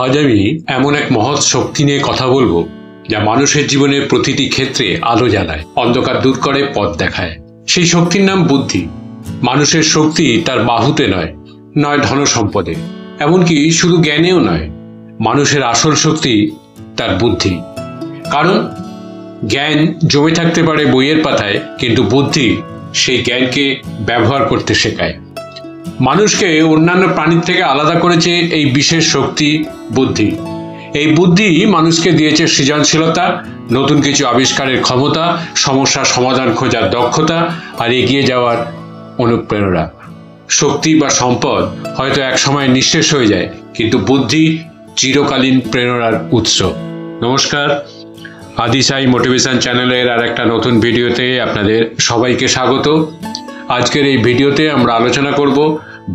আজ আমি এমন এক মহৎ শক্তি নিয়ে কথা বলবো যা মানুষের জীবনের প্রতিটি ক্ষেত্রে আলো জ্বালায়, অন্ধকার দূর করে, পথ দেখায়। সেই শক্তির নাম বুদ্ধি। মানুষের শক্তি তার বাহুতে নয়, নয় ধন সম্পদে, এমনকি শুধু জ্ঞানেও নয়। মানুষের আসল শক্তি তার বুদ্ধি। কারণ জ্ঞান জমে থাকতে পারে বইয়ের পাতায়, কিন্তু বুদ্ধি সেই জ্ঞানকে ব্যবহার করতে শেখায়। মানুষকে অন্যান্য প্রাণীর থেকে আলাদা করেছে এই বিশেষ শক্তি বুদ্ধি। এই বুদ্ধি মানুষকে দিয়েছে সৃজনশীলতা, নতুন কিছু আবিষ্কারের ক্ষমতা, সমস্যার সমাধান খোঁজার দক্ষতা আর এগিয়ে যাওয়ার অনুপ্রেরণা। শক্তি বা সম্পদ হয়তো এক সময় নিঃশেষ হয়ে যায়, কিন্তু বুদ্ধি চিরকালীন প্রেরণার উৎস। নমস্কার, আদি সাই মোটিভেশন চ্যানেলের আর একটা নতুন ভিডিওতে আপনাদের সবাইকে স্বাগত। আজকের এই ভিডিওতে আমরা আলোচনা করব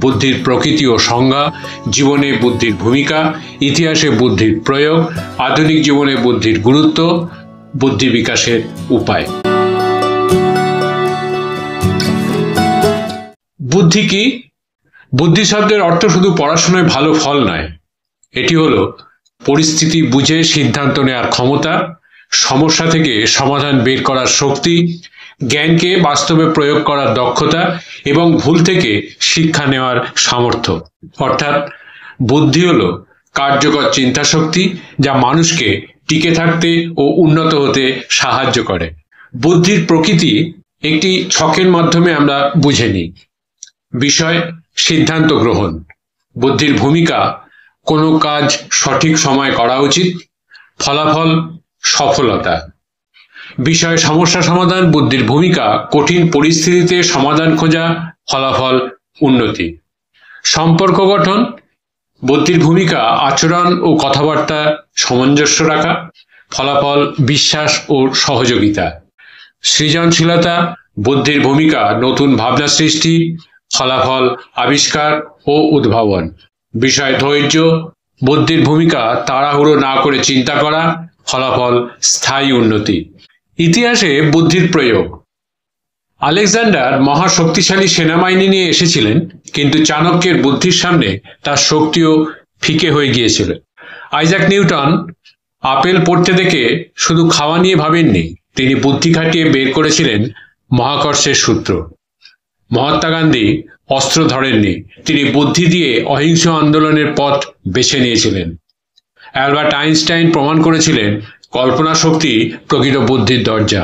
বুদ্ধির প্রকৃতি ও সংজ্ঞা, জীবনে বুদ্ধির ভূমিকা, ইতিহাসে বুদ্ধির প্রয়োগ, আধুনিক জীবনে বুদ্ধির গুরুত্ব, বুদ্ধি বিকাশের উপায়। বুদ্ধি কি? বুদ্ধি শব্দের অর্থ শুধু পড়াশোনায় ভালো ফল নয়। এটি হলো পরিস্থিতি বুঝে সিদ্ধান্ত নেওয়ার ক্ষমতা, সমস্যা থেকে সমাধান বের করার শক্তি, জ্ঞানকে বাস্তবে প্রয়োগ করার দক্ষতা এবং ভুল থেকে শিক্ষা নেওয়ার সামর্থ্য। অর্থাৎ বুদ্ধি হলো কার্যকর চিন্তা শক্তি যা মানুষকে টিকে থাকতে ও উন্নত হতে সাহায্য করে। বুদ্ধির প্রকৃতি একটি ছকের মাধ্যমে আমরা বুঝে নিই। বিষয় সিদ্ধান্ত গ্রহণ। বুদ্ধির ভূমিকা কোনো কাজ সঠিক সময় করা উচিত। ফলাফল সফলতা। বিষয় সমস্যা সমাধান। বুদ্ধির ভূমিকা কঠিন পরিস্থিতিতে সমাধান খোঁজা, ফলাফল উন্নতি। সম্পর্ক গঠন। বুদ্ধির ভূমিকা আচরণ ও কথাবার্তা সামঞ্জস্য রাখা, ফলাফল বিশ্বাস ও সহযোগিতা। সৃজনশীলতা। বুদ্ধির ভূমিকা নতুন ভাবনা সৃষ্টি, ফলাফল আবিষ্কার ও উদ্ভাবন। বিষয় ধৈর্য। বুদ্ধির ভূমিকা তাড়াহুড়ো না করে চিন্তা করা, ফলাফল স্থায়ী উন্নতি। ইতিহাসে বুদ্ধির প্রয়োগ। আলেকজান্ডার মহাশক্তিশালী সেনাবাহিনী নিয়ে এসেছিলেন, কিন্তু চাণক্যের বুদ্ধির সামনে তার শক্তিও ফিকে হয়ে গিয়েছিল। আইজাক নিউটন আপেল পড়তে দেখে শুধু খাওয়া নিয়ে ভাবেননি, তিনি বুদ্ধি খাটিয়ে বের করেছিলেন মহাকর্ষের সূত্র। মহাত্মা গান্ধী অস্ত্র ধরেননি, তিনি বুদ্ধি দিয়ে অহিংস আন্দোলনের পথ বেছে নিয়েছিলেন। অ্যালবার্ট আইনস্টাইন প্রমাণ করেছিলেন কল্পনা শক্তি প্রকৃত বুদ্ধির দরজা।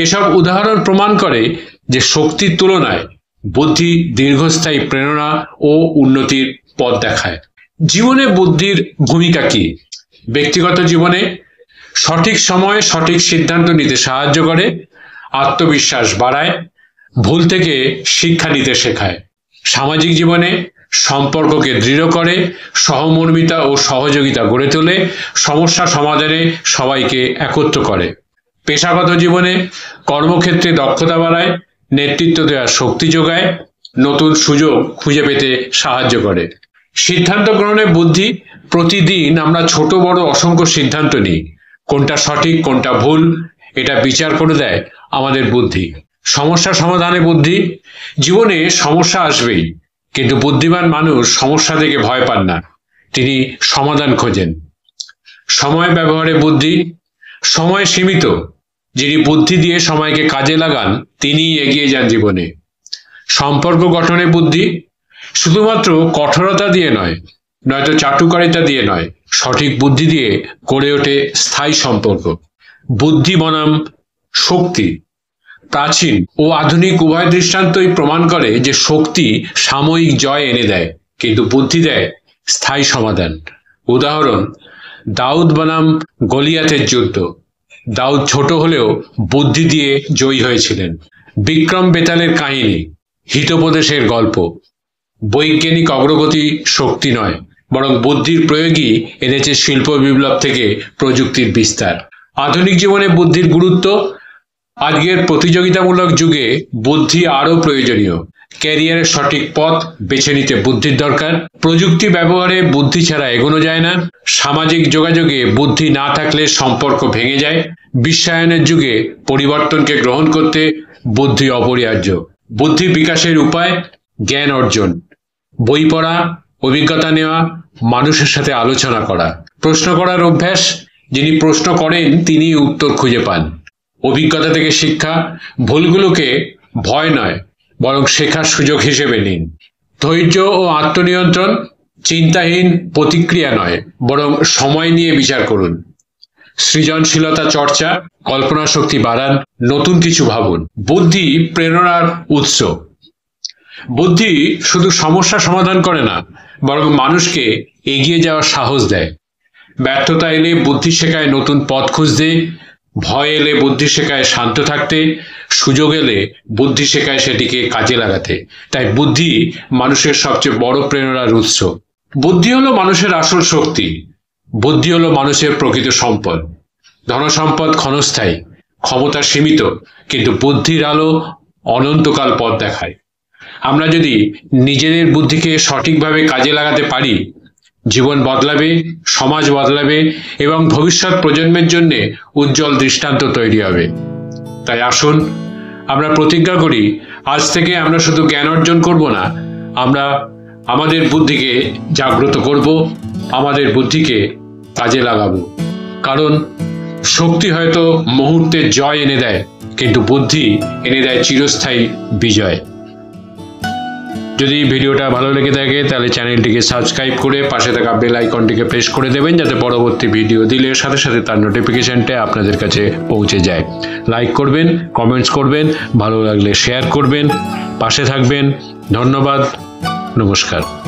এসব উদাহরণ প্রমাণ করে যে শক্তির তুলনায় বুদ্ধি দীর্ঘস্থায়ী প্রেরণা ও উন্নতির পথ দেখায়। জীবনে বুদ্ধির ভূমিকা কি? ব্যক্তিগত জীবনে সঠিক সময়ে সঠিক সিদ্ধান্ত নিতে সাহায্য করে, আত্মবিশ্বাস বাড়ায়, ভুল থেকে শিক্ষা নিতে শেখায়। সামাজিক জীবনে সম্পর্ককে দৃঢ় করে, সহমর্মিতা ও সহযোগিতা গড়ে তোলে, সমস্যা সমাধানে সবাইকে একত্র করে। পেশাগত জীবনে কর্মক্ষেত্রে দক্ষতা বাড়ায়, নেতৃত্ব দেওয়ার শক্তি যোগায়, নতুন সুযোগ খুঁজে পেতে সাহায্য করে। সিদ্ধান্ত গ্রহণে বুদ্ধি। প্রতিদিন আমরা ছোট বড় অসংখ্য সিদ্ধান্ত নিই, কোনটা সঠিক কোনটা ভুল এটা বিচার করে দেয় আমাদের বুদ্ধি। সমস্যা সমাধানে বুদ্ধি। জীবনে সমস্যা আসবেই, কিন্তু বুদ্ধিমান মানুষ সমস্যা থেকে ভয় পান না, তিনি সমাধান খোঁজেন। সময় ব্যবহারে বুদ্ধি। সময় সীমিত, যিনি বুদ্ধি দিয়ে সময়কে কাজে লাগান তিনিই এগিয়ে যান জীবনে। সম্পর্ক গঠনে বুদ্ধি। শুধুমাত্র কঠোরতা দিয়ে নয়, নয়তো চাটুকারিতা দিয়ে নয়, সঠিক বুদ্ধি দিয়ে গড়ে ওঠে স্থায়ী সম্পর্ক। বুদ্ধি বনাম শক্তি। প্রাচীন ও আধুনিক উভয় দৃষ্টান্তই প্রমাণ করে যে শক্তি সাময়িক জয় এনে দেয়, কিন্তু বুদ্ধি দেয় স্থায়ী সমাধান। উদাহরণ, দাউদ বনাম গলিয়াতের যুদ্ধ। দাউদ ছোট হলেও বুদ্ধি দিয়ে জয়ী হয়েছিলেন। বিক্রম বেতালের কাহিনী হিতোপদেশের গল্প। বৈজ্ঞানিক অগ্রগতি শক্তি নয়, বরং বুদ্ধির প্রয়োগই এনেছে শিল্প বিপ্লব থেকে প্রযুক্তির বিস্তার। আধুনিক জীবনে বুদ্ধির গুরুত্ব। আজকের প্রতিযোগিতামূলক যুগে বুদ্ধি আরও প্রয়োজনীয়। ক্যারিয়ারের সঠিক পথ বেছে নিতে বুদ্ধির দরকার। প্রযুক্তি ব্যবহারে বুদ্ধি ছাড়া এগোনো যায় না। সামাজিক যোগাযোগে বুদ্ধি না থাকলে সম্পর্ক ভেঙে যায়। বিশ্বায়নের যুগে পরিবর্তনকে গ্রহণ করতে বুদ্ধি অপরিহার্য। বুদ্ধি বিকাশের উপায় জ্ঞান অর্জন, বই পড়া, অভিজ্ঞতা নেওয়া, মানুষের সাথে আলোচনা করা, প্রশ্ন করার অভ্যাস। যিনি প্রশ্ন করেন তিনি উত্তর খুঁজে পান। অভিজ্ঞতা থেকে শিক্ষা, ভুলগুলোকে ভয় নয় বরং শেখার সুযোগ হিসেবে নিন। ধৈর্য ও আত্মনিয়ন্ত্রণ, চিন্তাহীন প্রতিক্রিয়া নয় বরং সময় নিয়ে বিচার করুন। সৃজনশীলতা চর্চা, কল্পনা শক্তি বাড়ান, নতুন কিছু ভাবুন। বুদ্ধি প্রেরণার উৎস। বুদ্ধি শুধু সমস্যা সমাধান করে না, বরং মানুষকে এগিয়ে যাওয়ার সাহস দেয়। ব্যর্থতা এলে বুদ্ধি শেখায় নতুন পথ খুঁজতে, ভয় এলে বুদ্ধি শেখায় শান্ত থাকতে, সুযোগ এলে বুদ্ধি শেখায় সেটিকে কাজে লাগাতে। তাই বুদ্ধি মানুষের সবচেয়ে বড় প্রেরণার উৎস। বুদ্ধি হলো মানুষের আসল শক্তি। বুদ্ধি হলো মানুষের প্রকৃত সম্পদ। ধনসম্পদ ক্ষণস্থায়ী, ক্ষমতা সীমিত, কিন্তু বুদ্ধির আলো অনন্তকাল পথ দেখায়। আমরা যদি নিজেদের বুদ্ধিকে সঠিকভাবে কাজে লাগাতে পারি, জীবন বদলাবে, সমাজ বদলাবে এবং ভবিষ্যৎ প্রজন্মের জন্য উজ্জ্বল দৃষ্টান্ত তৈরি হবে। তাই আসুন আমরা প্রতিজ্ঞা করি, আজ থেকে আমরা শুধু জ্ঞান অর্জন করব না, আমরা আমাদের বুদ্ধিকে জাগ্রত করব, আমাদের বুদ্ধিকে কাজে লাগাবো। কারণ শক্তি হয়তো মুহূর্তে জয় এনে দেয়, কিন্তু বুদ্ধি এনে দেয় চিরস্থায়ী বিজয়। যদি ভিডিওটা ভালো লেগে থাকে তাহলে চ্যানেলটিকে সাবস্ক্রাইব করে পাশে থাকা বেল আইকনটিকে প্রেস করে দেবেন, যাতে পরবর্তী ভিডিও দিলে সাথে সাথে তার নোটিফিকেশনটা আপনাদের কাছে পৌঁছে যায়। লাইক করবেন, কমেন্টস করবেন, ভালো লাগলে শেয়ার করবেন, পাশে থাকবেন। ধন্যবাদ, নমস্কার।